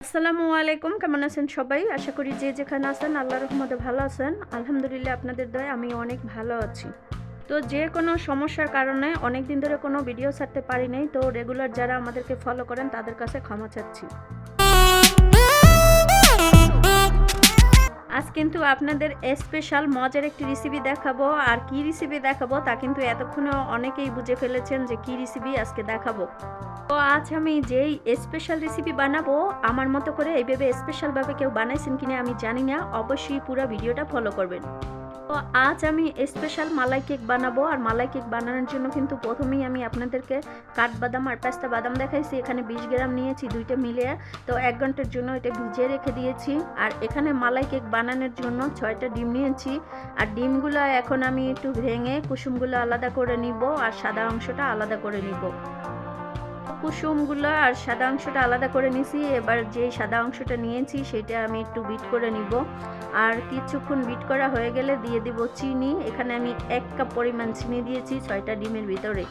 আসসালামু আলাইকুম, কেমন আছেন সবাই? আশা করি যে যেখানে আছেন আল্লাহর রহমতে ভালো আছেন। আলহামদুলিল্লাহ আপনাদের দয়ায় আমি অনেক ভালো আছি। তো যে কোনো সমস্যার কারণে অনেক দিন ধরে কোনো ভিডিও ছাড়তে পারি নাই, তো রেগুলার যারা আমাদেরকে ফলো করেন তাদের কাছে ক্ষমা চাচ্ছি। আজ কিন্তু আপনাদের স্পেশাল মজার একটি রেসিপি দেখাবো। আর কি রেসিপি দেখাবো তা কিন্তু এতক্ষণে অনেকেই বুঝে ফেলেছেন যে কি রেসিপি আজকে দেখাবো। তো আজ আমি যেই স্পেশাল রেসিপি বানাবো, আমার মতো করে এইভাবে স্পেশালভাবে কেউ বানাইছেন কিনা আমি জানি না, অবশ্যই পুরো ভিডিওটা ফলো করবেন। তো আজ আমি স্পেশাল মালাই কেক বানাবো। আর মালাই কেক বানানোর জন্য কিন্তু প্রথমেই আমি আপনাদেরকে কাঠবাদাম আর পেস্তা বাদাম দেখাইছি। এখানে 20 গ্রাম নিয়েছি, দুইটা মিলিয়ে। তো 1 ঘন্টার জন্য এটা ভিজিয়ে রেখে দিয়েছি। আর এখানে মালাই কেক বানানোর জন্য 6টা ডিম নিয়েছি। আর ডিমগুলো এখন আমি একটু ভেঙে কুসুমগুলো আলাদা করে নিব আর সাদা অংশটা আলাদা করে নিব। কুসুমগুলো আর সাদা অংশটা আলাদা করে নিছি। এবার যে সাদা অংশটা নিয়েছি সেটা আমি একটু বিট করে নিব। আর কিছুক্ষণ বিট করা হয়ে গেলে দিয়ে দিব চিনি। এখানে আমি 1 কাপ পরিমাণ চিনি দিয়েছি 6টা ডিমের ভিতরে।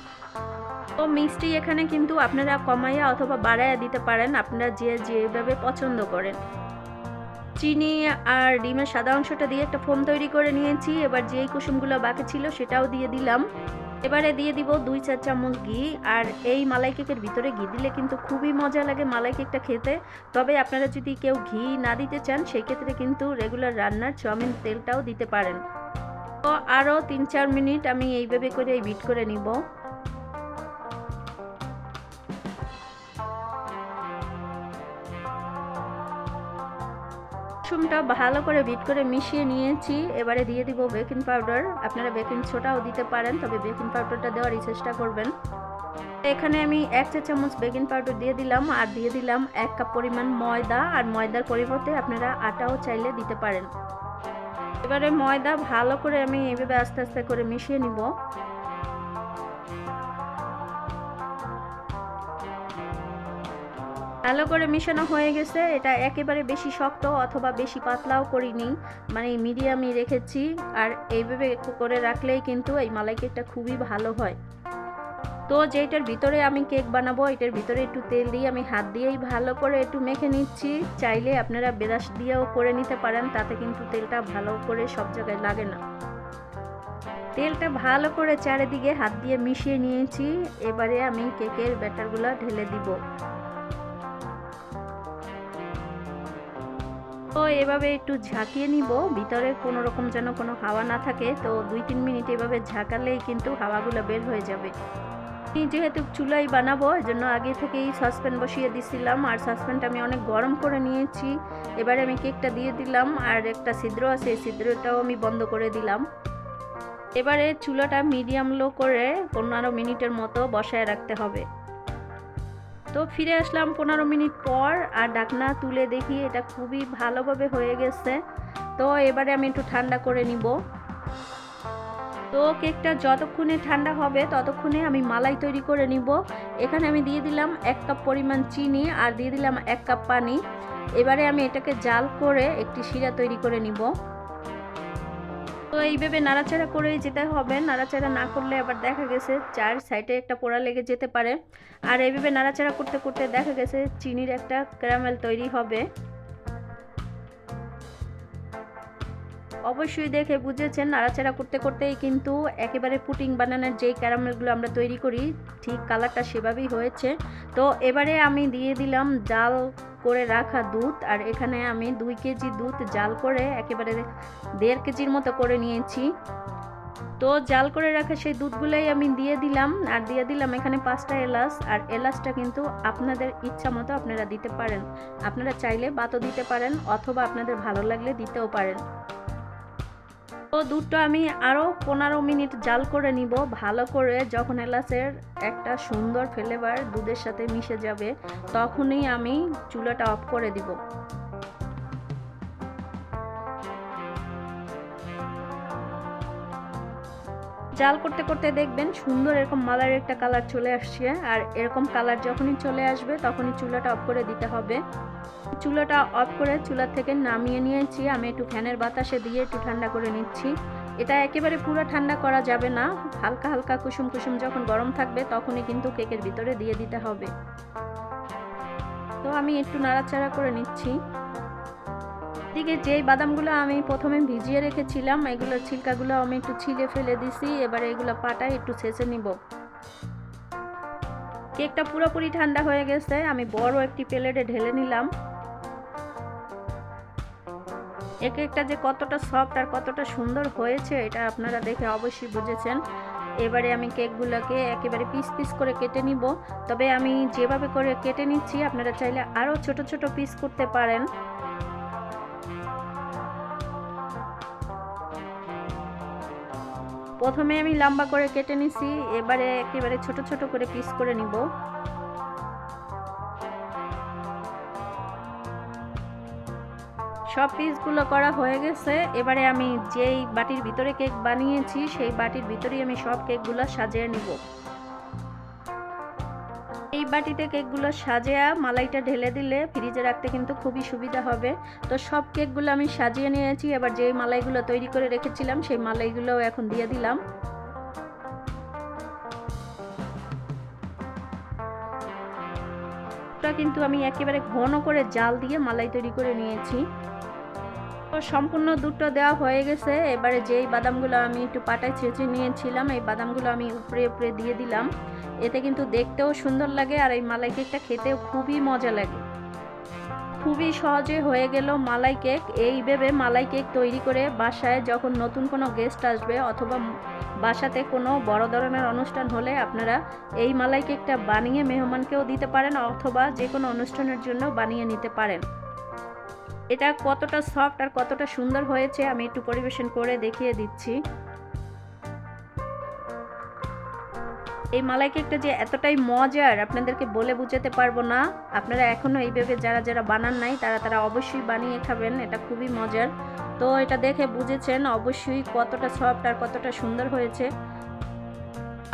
তো মিষ্টি এখানে কিন্তু আপনারা কমাইয়া অথবা বাড়াইয়া দিতে পারেন, আপনারা যেভাবে পছন্দ করেন। চিনি আর ডিমের সাদা অংশটা দিয়ে একটা ফোম তৈরি করে নিয়েছি। এবার যেই কুসুমগুলো বাকি ছিল সেটাও দিয়ে দিলাম। এবারে দিয়ে দিব 2 চা চামচ ঘি। আর এই মালাই কেকের ভিতরে ঘি দিলে কিন্তু খুবই মজা লাগে মালাই কেকটা খেতে। তবে আপনারা যদি কেউ ঘি না দিতে চান সেই ক্ষেত্রে কিন্তু রেগুলার রান্নার চাউমিন তেলটাও দিতে পারেন। তো আরও 3-4 মিনিট আমি এইভাবে করে বিট করে নিব। কুসুমটা ভালো করে বিট করে মিশিয়ে নিয়েছি। এবারে দিয়ে দিব বেকিং পাউডার। আপনারা বেকিং সোডাও দিতে পারেন, তবে বেকিং পাউডারটা দেওয়ারই চেষ্টা করবেন। এখানে আমি 1 চা চামচ বেকিং পাউডার দিয়ে দিলাম। আর দিয়ে দিলাম 1 কাপ পরিমাণ ময়দা। আর ময়দার পরিবর্তে আপনারা আটাও চাইলে দিতে পারেন। এবারে ময়দা ভালো করে আমি এইভাবে আস্তে আস্তে করে মিশিয়ে নিব। ভালো করে মিশানো হয়ে গেছে। এটা একেবারে বেশি শক্ত অথবা বেশি পাতলাও করিনি, মানে মিডিয়ামই রেখেছি। আর এইভাবে করে রাখলেই কিন্তু এই মালাই কেকটা খুবই ভালো হয়। তো যেটার ভিতরে আমি কেক বানাবো এটার ভিতরে একটু তেল দিয়ে আমি হাত দিয়েই ভালো করে একটু মেখে নিচ্ছি। চাইলে আপনারা ব্রাশ দিয়েও করে নিতে পারেন, তাতে কিন্তু তেলটা ভালো করে সব জায়গায় লাগে না। তেলটা ভালো করে চারিদিকে হাত দিয়ে মিশিয়ে নিয়েছি। এবারে আমি কেকের ব্যাটারগুলো ঢেলে দিব। তো এভাবে একটু ঝাঁকিয়ে নিব, ভিতরে কোনো রকম যেন কোনো হাওয়া না থাকে। তো 2-3 মিনিট এভাবে ঝাঁকালেই কিন্তু হাওয়াগুলো বের হয়ে যাবে। যেহেতু চুলাই বানাবো এজন্য আগে থেকেই সসপ্যান বসিয়ে দিছিলাম। আর সসপ্যানটা আমি অনেক গরম করে নিয়েছি। এবারে আমি কেকটা দিয়ে দিলাম। আর একটা ছিদ্র আছে, এই ছিদ্রটাও আমি বন্ধ করে দিলাম। এবারে চুলাটা মিডিয়াম লো করে 15 মিনিটের মতো বসায় রাখতে হবে। তো ফিরে আসলাম 15 মিনিট পর। আর ঢাকনা তুলে দেখি এটা খুবই ভালোভাবে হয়ে গেছে। তো এবারে আমি একটু ঠান্ডা করে নিব। তো কেকটা যতক্ষণে ঠান্ডা হবে ততক্ষণে আমি মালাই তৈরি করে নিব। এখানে আমি দিয়ে দিলাম 1 কাপ পরিমাণ চিনি আর দিয়ে দিলাম 1 কাপ পানি। এবারে আমি এটাকে জাল করে একটি শিরা তৈরি করে নিব। তো এইভাবে নাড়াচাড়া করেই যেতে হবে, নাড়াচাড়া না করলে আবার দেখা গেছে চার সাইডে একটা পোড়া লেগে যেতে পারে। আর এইভাবে নাড়াচাড়া করতে করতে দেখা গেছে চিনির একটা ক্যারামেল তৈরি হবে। অবশ্যই দেখে বুঝেছেন, নাড়াচাড়া করতে করতেই কিন্তু একেবারে পুডিং বানানোর যেই ক্যারামেলগুলো আমরা তৈরি করি ঠিক কালারটা সেভাবেই হয়েছে। তো এবারে আমি দিয়ে দিলাম জাল করে রাখা দুধ। আর এখানে আমি 2 কেজি দুধ জাল করে একেবারে 1.5 কেজির মতো করে নিয়েছি। তো জাল করে রাখা সেই দুধগুলোই আমি দিয়ে দিলাম। আর দিয়ে দিলাম এখানে 5টা এলাচ। আর এলাচটা কিন্তু আপনাদের ইচ্ছা মতো আপনারা দিতে পারেন, আপনারা চাইলে বাতও দিতে পারেন অথবা আপনাদের ভালো লাগলে দিতেও পারেন। তো দুধটা আমি আরও 15 মিনিট জাল করে নিব ভালো করে। যখন এলাচের একটা সুন্দর ফ্লেভার দুধের সাথে মিশে যাবে তখনই আমি চুলাটা অফ করে দিব। জাল করতে করতে দেখবেন সুন্দর এরকম মালাইয়ের একটা কালার চলে আসছে। আর এরকম কালার যখনই চলে আসবে তখনই চুলাটা অফ করে দিতে হবে। চুলাটা অফ করে চুলা থেকে নামিয়ে নিয়েছি। আমি একটু ফ্যানের বাতাসে দিয়ে একটু ঠান্ডা করে নিচ্ছি। এটা একেবারে পুরো ঠান্ডা করা যাবে না, হালকা হালকা কুসুম কুসুম যখন গরম থাকবে তখনই কিন্তু কেকের ভিতরে দিয়ে দিতে হবে। তো আমি একটু নাড়াচাড়া করে নিচ্ছি। এদিকে যেই বাদামগুলো আমি প্রথমে ভিজিয়ে রেখেছিলাম, এগুলোর ছিলকাগুলো আমি একটু ছিলে ফেলে দিছি। এবারে এগুলো পাটায় একটু ছেঁচে নিব। কেকটা পুরোপুরি ঠান্ডা হয়ে গেছে, আমি বড় একটি প্লেটে ঢেলে নিলাম। এই কেকটা যে কতটা সফট আর কতটা সুন্দর হয়েছে এটা আপনারা দেখে অবশ্যই বুঝেছেন। এবারে আমি কেকগুলোকে একেবারে পিস পিস করে কেটে নিব। তবে আমি যেভাবে করে কেটে নিচ্ছি আপনারা চাইলে আরও ছোট ছোট পিস করতে পারেন। প্রথমে আমি লম্বা করে কেটে নিছি, এবারে একেবারে ছোট ছোট করে পিস করে নিব। সব পিসগুলো করা হয়ে গেছে। এবারে আমি যেই বাটির ভিতরে কেক বানিয়েছি সেই বাটির ভিতরেই আমি সব কেকগুলো সাজিয়ে নিব। এই বাটিতে কেকগুলো সাজিয়ে মালাইটা ঢেলে দিলে ফ্রিজে রাখতে কিন্তু খুবই সুবিধা হবে। তো সব কেকগুলো আমি সাজিয়ে নিয়েছি। এবার যেই মালাইগুলো তৈরি করে রেখেছিলাম সেই মালাইগুলোও এখন দিয়ে দিলাম। কিন্তু আমি একেবারে ঘন করে জাল দিয়ে মালাই তৈরি করে নিয়েছি। তো সম্পূর্ণ দুধটা দেওয়া হয়ে গেছে। এবারে যেই বাদামগুলো আমি একটু পাটায় ছেঁচে নিয়েছিলাম এই বাদামগুলো আমি উপরে উপরে দিয়ে দিলাম। এতে কিন্তু দেখতেও সুন্দর লাগে আর এই মালাই কেকটা খেতেও খুবই মজা লাগে। খুবই সহজে হয়ে গেল মালাই কেক। এইভাবে মালাই কেক তৈরি করে বাসায় যখন নতুন কোনো গেস্ট আসবে অথবা বাসাতে কোনো বড় ধরনের অনুষ্ঠান হলে আপনারা এই মালাই কেকটা বানিয়ে মেহমানকেও দিতে পারেন অথবা যে কোনো অনুষ্ঠানের জন্য বানিয়ে নিতে পারেন। এটা কতটা সফট আর কতটা সুন্দর হয়েছে আমি একটু পরিবেশন করে দেখিয়ে দিচ্ছি। এই মালাই কেকটা যে এতটাই মজার আপনাদেরকে বলে বোঝাতে পারবো না। আপনারা এখনও এইভাবে যারা যারা বানান নাই তারা অবশ্যই বানিয়ে খাবেন, এটা খুবই মজার। তো এটা দেখে বুঝেছেন অবশ্যই কতটা সফট আর কতটা সুন্দর হয়েছে।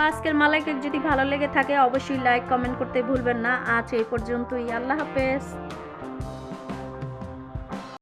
আজকের মালাই কেক যদি ভালো লেগে থাকে অবশ্যই লাইক কমেন্ট করতে ভুলবেন না। আজ এই পর্যন্তই, আল্লাহ হাফেজ।